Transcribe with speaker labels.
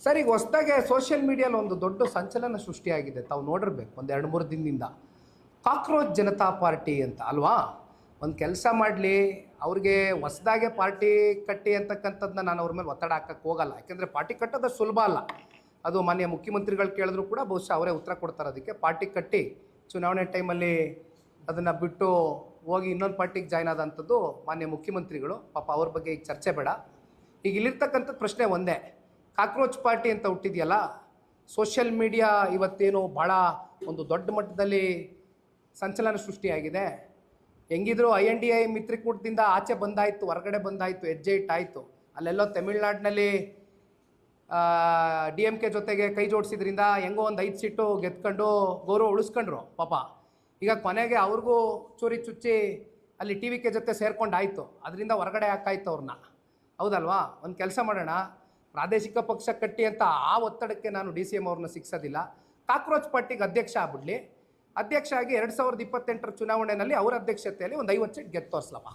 Speaker 1: Sir, ಈಗ ಹೊಸದಾಗೆ social ಮೀಡಿಯಲ್ಲಿ ಒಂದು ದೊಡ್ಡ ಸಂಚಲನ ಸೃಷ್ಟಿಯಾಗಿದೆ. ತಾವು ನೋಡಿರ್ಬೇಕು ಒಂದು 2-3 ದಿನದಿಂದ. ಕಾಕ್ರೋಚ್ ಜನತಾ ಪಾರ್ಟಿ ಅಂತ ಅಲ್ವಾ? ಒಂದು ಕೆಲಸ ಮಾಡಲಿ, ಅವ್ರಿಗೆ ಹೊಸದಾಗೆ ಪಾರ್ಟಿ ಕಟ್ಟಿ ಅಂತಕ್ಕಂಥದ್ದನ್ನ ನಾನು ಅವ್ರ ಮೇಲೆ ಒತ್ತಡ ಹಾಕಕ್ಕೆ ಹೋಗಲ್ಲ. ಯಾಕೆಂದರೆ ಪಾರ್ಟಿ ಕಟ್ಟೋದು ಸುಲಭ ಅಲ್ಲ. ಅದು ಮಾನ್ಯ ಮುಖ್ಯಮಂತ್ರಿಗಳು ಕೇಳಿದ್ರು ಕೂಡ ಬಹುಶಃ ಅವರೇ ಉತ್ತರ ಕೊಡ್ತಾರೆ. ಅದಕ್ಕೆ ಪಾರ್ಟಿ ಕಟ್ಟಿ ಚುನಾವಣೆ ಟೈಮಲ್ಲಿ ಅದನ್ನು ಬಿಟ್ಟು ಹೋಗಿ ಇನ್ನೊಂದು ಪಾರ್ಟಿಗೆ ಜಾಯ್ನ್ ಆದಂಥದ್ದು ಮಾನ್ಯ ಮುಖ್ಯಮಂತ್ರಿಗಳು. ಪಾಪ ಅವ್ರ ಬಗ್ಗೆ ಈಗ ಚರ್ಚೆ ಬೇಡ. ಈಗ ಇಲ್ಲಿರ್ತಕ್ಕಂಥದ್ದು ಪ್ರಶ್ನೆ ಒಂದೇ, ಕಾಕ್ರೋಚ್ ಪಾರ್ಟಿ ಅಂತ ಹುಟ್ಟಿದೆಯಲ್ಲ, ಸೋಷಿಯಲ್ ಮೀಡಿಯಾ ಇವತ್ತೇನು ಭಾಳ ಒಂದು ದೊಡ್ಡ ಮಟ್ಟದಲ್ಲಿ ಸಂಚಲನ ಸೃಷ್ಟಿಯಾಗಿದೆ. ಹೆಂಗಿದ್ರು INDA ಮಿತ್ರಕೂಟದಿಂದ ಆಚೆ ಬಂದಾಯಿತು, ಹೊರಗಡೆ ಬಂದಾಯಿತು, ಹೆಜ್ಜೆ ಇಟ್ಟಾಯಿತು. ಅಲ್ಲೆಲ್ಲೋ ತಮಿಳ್ನಾಡಿನಲ್ಲಿ DMK ಜೊತೆಗೆ ಕೈ ಜೋಡಿಸಿದ್ರಿಂದ ಹೆಂಗೋ ಒಂದು 5 ಸೀಟು ಗೆದ್ಕೊಂಡು ಗೌರವ ಉಳಿಸ್ಕೊಂಡ್ರು ಪಾಪ. ಈಗ ಕೊನೆಗೆ ಅವ್ರಿಗೂ ಚೂರಿ ಚುಚ್ಚಿ ಅಲ್ಲಿ TVK ಜೊತೆ ಸೇರ್ಕೊಂಡಾಯಿತು. ಅದರಿಂದ ಹೊರಗಡೆ ಹಾಕಾಯ್ತು ಅವ್ರನ್ನ, ಹೌದಲ್ವಾ? ಒಂದು ಕೆಲಸ ಮಾಡೋಣ, ಪ್ರಾದೇಶಿಕ ಪಕ್ಷ ಕಟ್ಟಿ ಅಂತ ಆ ಒತ್ತಡಕ್ಕೆ ನಾನು DCM ಅವ್ರನ್ನ ಸಿಕ್ಸೋದಿಲ್ಲ. ಕಾಕ್ರೋಚ್ ಪಾರ್ಟಿಗೆ ಅಧ್ಯಕ್ಷ ಆಗ್ಬಿಡ್ಲಿ. ಅಧ್ಯಕ್ಷ ಆಗಿ 2028 ಚುನಾವಣೆಯಲ್ಲಿ ಅವರ ಅಧ್ಯಕ್ಷತೆಯಲ್ಲಿ ಒಂದು 50 ಸೀಟ್ ಗೆದ್ದು ತೋರಿಸ್ಲಪ್ಪ.